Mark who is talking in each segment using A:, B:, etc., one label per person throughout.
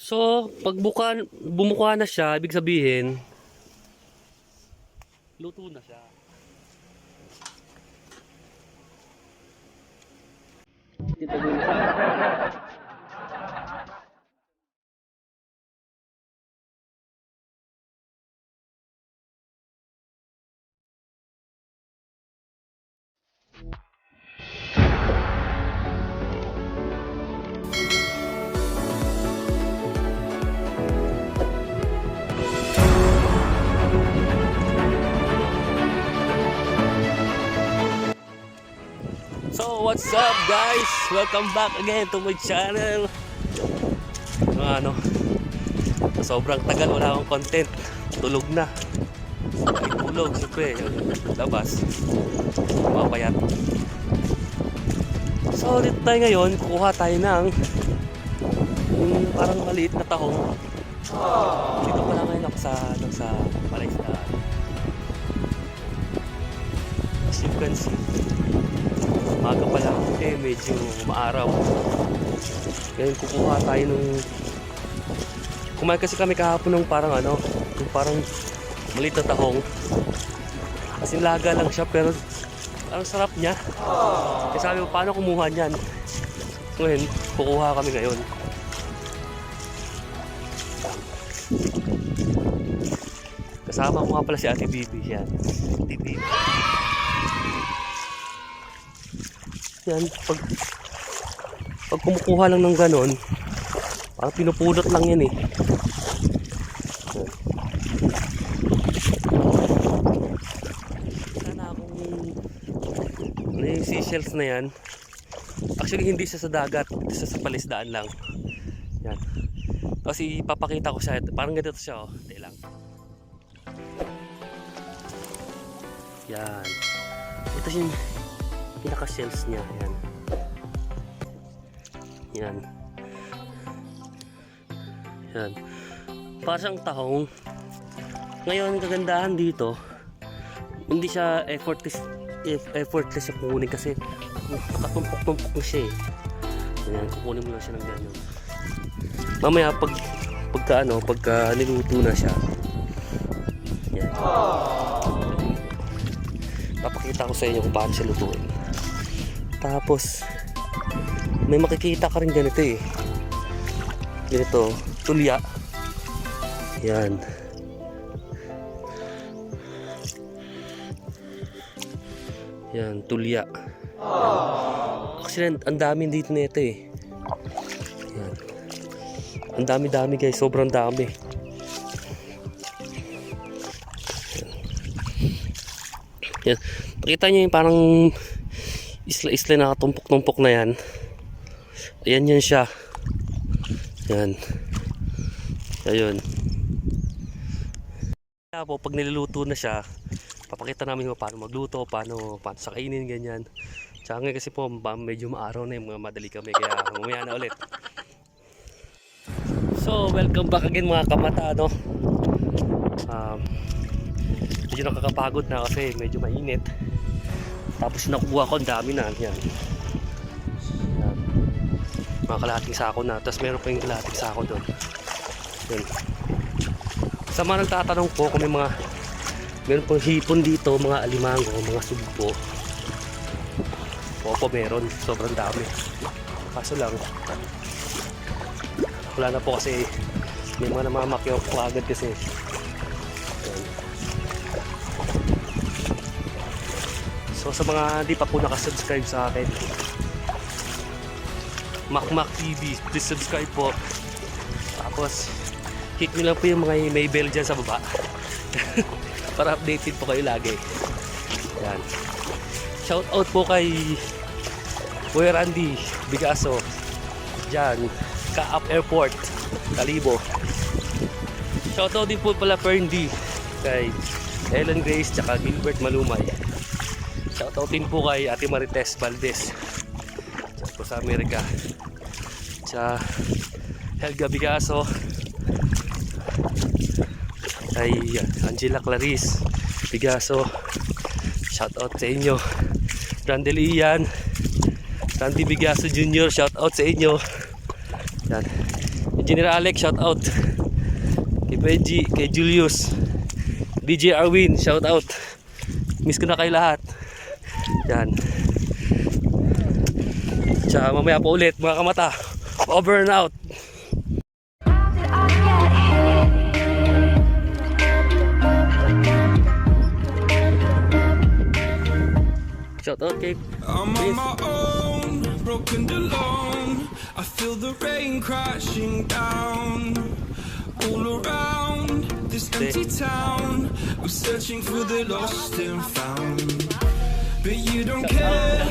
A: So, pag bumuka na siya, ibig sabihin, luto na siya. Dito muna siya. So, what's up guys? Welcome back again to my channel. Sobrang tagal wala akong content. Tulog na. Ay, tulog, siyempre. Labas. Mapayat. So, dito tayo ngayon. Kukuha tayo ng yung parang maliit na tahong. Dito pala ngayon ako sa palaisdaan. As you can see, umaga pa lang, medyo maaraw. Ngayon kukuha tayo nung kumain kasi kami kahapon ng parang yung parang maliit na tahong. Kasi laga lang siya pero ang sarap niya. Kaya sabi ko, paano kumuha niyan? Ngayon, kukuha kami ngayon. Kasama ko nga pala si Ate Bibi. Yan, Ate Bibi. Yan, pag kumukuha lang ng ganon, parang pinupulot lang yan eh. Sana akong yung seashells na yan. Actually hindi siya sa dagat, siya sa palisdaan lang. Yan. Kasi ipapakita ko siya, parang ganito siya oh. Hindi lang. Yan. Ito yung pinaka shells niya. Yan. Yan. Yan. Parang tahong. Ngayon, kagandahan dito, hindi siya effortless siya kukunin kasi nakatumpok-tumpok na siya eh. Yan, kukunin mo lang siya ng ganyan. Mamaya, pagka niluto na siya, yan. Papakita ko sa inyo kung paano siya lutuin. Tapos, may makikita ka rin ganito eh. Ganito, tulya. Yan. Yan, tulya. Actually, ang dami dito nito eh. Yan. Ang dami-dami guys, sobrang dami. Yan. Pakita nyo yung parang isla-isla na katumpok-tumpok na yan. Ayan yan siya. Yan. Ayun. Kaya po, pag niluluto na siya, papakita namin kung paano magluto, paano sa kainin, ganyan. Tsaka ngayon kasi po, medyo maaraw na yung mga madali kami, kaya mamaya na ulit. So, welcome back again mga kamata, no? Medyo nakakapagod na kasi medyo mainit. Tapos nakuha ko, ang dami na. Yan. Yan. Mga kalahating sako na. Tapos meron pa yung kalahating sako doon. Yan. Sa mga nagtatanong po kung may mga meron pong hipon dito, mga alimango, mga sugpo. Opo, meron. Sobrang dami. Kaso lang, wala na po kasi may mga namamakyaw po agad kasi. Yan. So sa mga di pa po nakasubscribe sa akin, Makmak TV, please subscribe po. Tapos click nyo lang po yung mga may bell dyan sa baba para updated po kayo lagi. Yan. Shout out po kay Kuya Randy Bigaso dyan, Kaap Airport, Kalibo. Shout out din po pala Ferndi kay Ellen Grace tsaka Gilbert Malumay. Shout out din po kay Ate Marites Valdez dyan po sa Amerika. Tsaka Helga Bigaso, kay Angela Clarice Bigaso, shout out sa inyo. Randel Ian, Randy Bigaso Jr., shout out sa inyo. Yan. Engineer Alex, shout out. Kay Benji, kay Julius, DJ Arwin, shout out. Miss ko na kayo lahat. Yan. Tsaka mamaya pa ulit mga kamata. Over and out. Shout out kay
B: I'm on my own, broken alone. I feel the rain crashing down all around this empty town. I'm searching for the lost and found, but you don't care,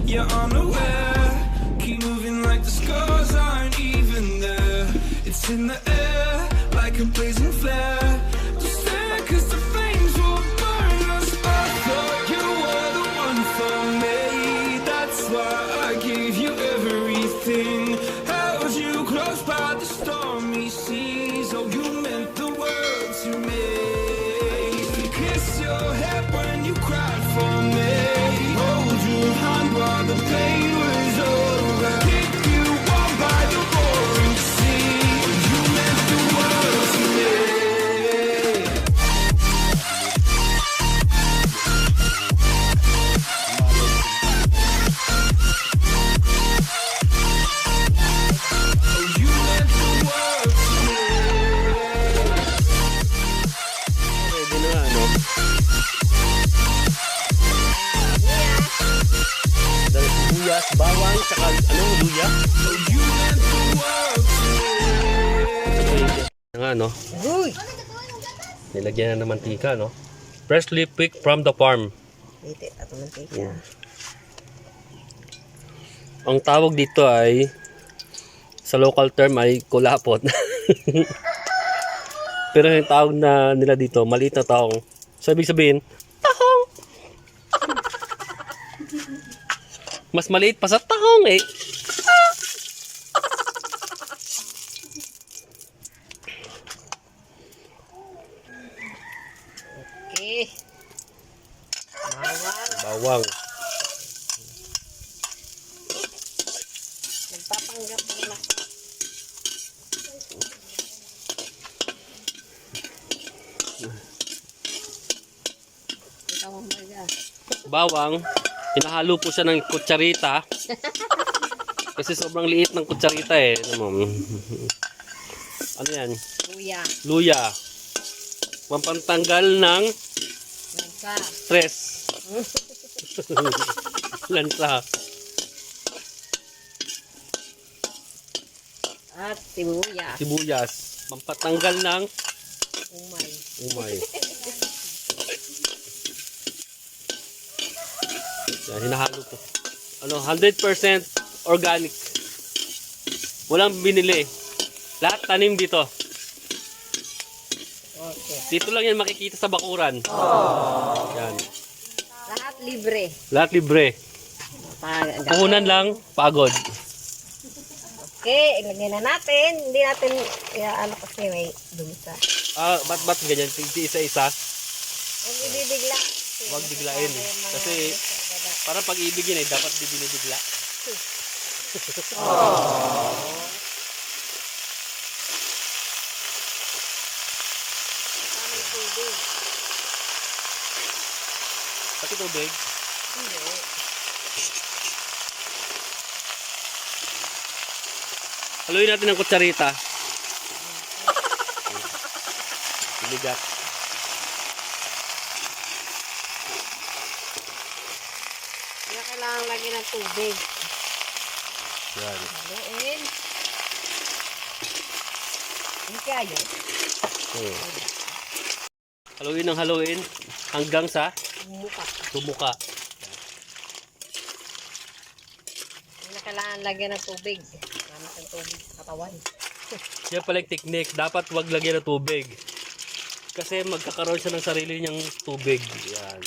B: you're unaware. Keep moving like the scars aren't even there. It's in the air like a blazing flare. Just stare 'cause the flames will burn us. I thought you were the one for me. That's why I gave you everything. Held you close by the stormy seas. Oh, you meant the world to me. I used to kiss your head when you cried for me. Hold your hand while the pain was over. Keep you warm by the roaring sea. You meant the world to me.
A: Ready na nga, no? Dahil sibuyas, bawang, tsaka luya. Nga, no?
C: Uy!
A: Nilagyan na ng mantika, no? Freshly picked from the farm.
C: Dito, at mantika.
A: Ang tawag dito ay, sa local term ay kulapot. Pero yung tawag na nila dito, maliit na tahong. So, ibig sabihin, tahong! Mas maliit pa sa tahong eh.
C: Okay. Bawang.
A: Bawang.
C: Nagpapanggap na. Ikaw ang baga.
A: Bawang, hinahalo po siya ng kutsarita. Kasi sobrang liit ng kutsarita eh. Ano yan?
C: Luya.
A: Luya. Pampantanggal ng
C: Nagsa.
A: stress. Lansa.
C: At sibuyas.
A: Sibuyas. Pampatanggal ng
C: Umay.
A: umay. Yan, hinahalo po. Ano, 100% organic. Walang binili. Lahat tanim dito.
C: Okay.
A: Dito lang yan makikita sa bakuran. Yan.
C: Lahat libre.
A: Lahat libre. Puhunan lang, pagod.
C: Okay, ilagay na natin. Hindi natin, ano kasi may dumisa.
A: Ba't ganyan? Isa-isa.
C: Huwag ibibigla.
A: Huwag biglain. Kasi parang pag-ibig yun eh, dapat di binibigla. Pati tubig. Haluin natin ng kutsarita. Bigat.
C: Kaya kailangan lagi ng tubig.
A: Yan.
C: Haluin. Hindi kaya yun.
A: Haluin ng haluin hanggang sa
C: Bumuka.
A: tumuka.
C: Kaya kailangan lagyan ng tubig. Gamit ng tubig sa katawan.
A: Yan pala yung technique. Dapat wag lagyan ng tubig. Kasi magkakaroon siya ng sarili niyang tubig. Yan.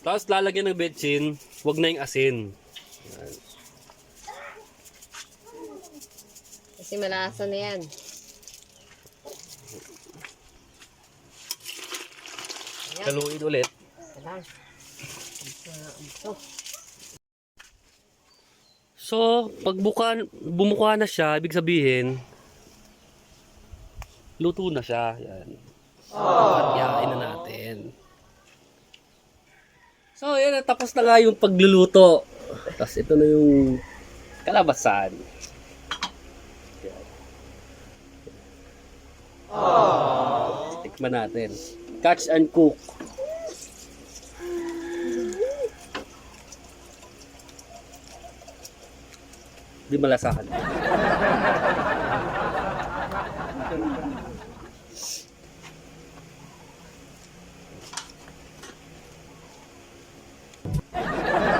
A: Tapos lalagyan ng betchin, wag na yung asin. Yan.
C: Kasi malasa na yan. Ayan.
A: Haluin ulit.
C: Ito lang. Ito.
A: So, pag bumuka na siya, ibig sabihin, luto na siya. Yan. At yain na natin. So, yan. Tapos na nga yung pagluluto. Tapos ito na yung kalabasan. Yan. Tikman natin. Catch and cook. Di malasahan.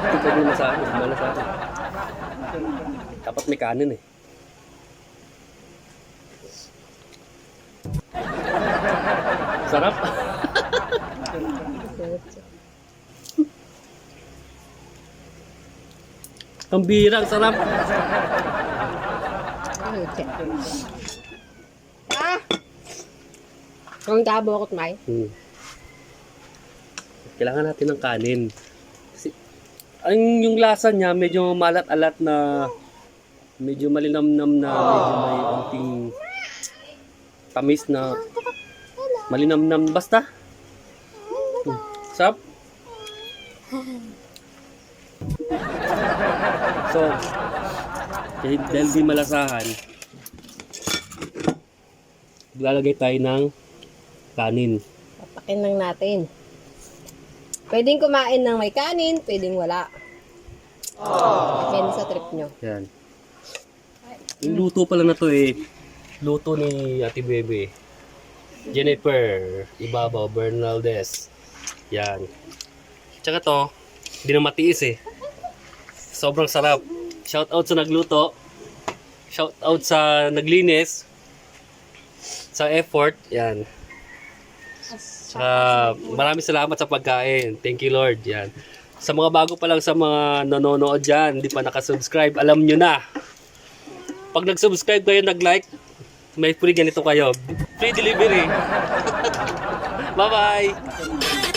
A: Ito di malasahan. Di malasahan. Dapat may kanin eh. Sarap. Ang birang sarap.
C: Kung tabo ako may.
A: Kailangan natin ng kanin. Kasi, yung lasa niya medyo malat-alat na medyo malinamnam na medyo may unting tamis na malinamnam basta. Sarap. So, dahil di malasahan, lalagay tayo ng kanin.
C: Papakin lang natin. Pwedeng kumain ng may kanin, pwedeng wala. Depende sa trip nyo.
A: Yan. Yung luto pala na to eh. Luto ni Ate Bebe. Jennifer Ibabaw Bernaldez. Yan. Tsaka to, hindi na matiis eh. Sobrang sarap. Shout out sa nagluto. Shout out sa naglinis. Sa effort. Yan. Tsaka maraming salamat sa pagkain. Thank you Lord. Yan. Sa mga bago pa lang sa mga nanonood dyan, hindi pa nakasubscribe, alam nyo na. Pag nag-subscribe kayo, nag-like, may free ganito kayo. Free delivery. Bye-bye!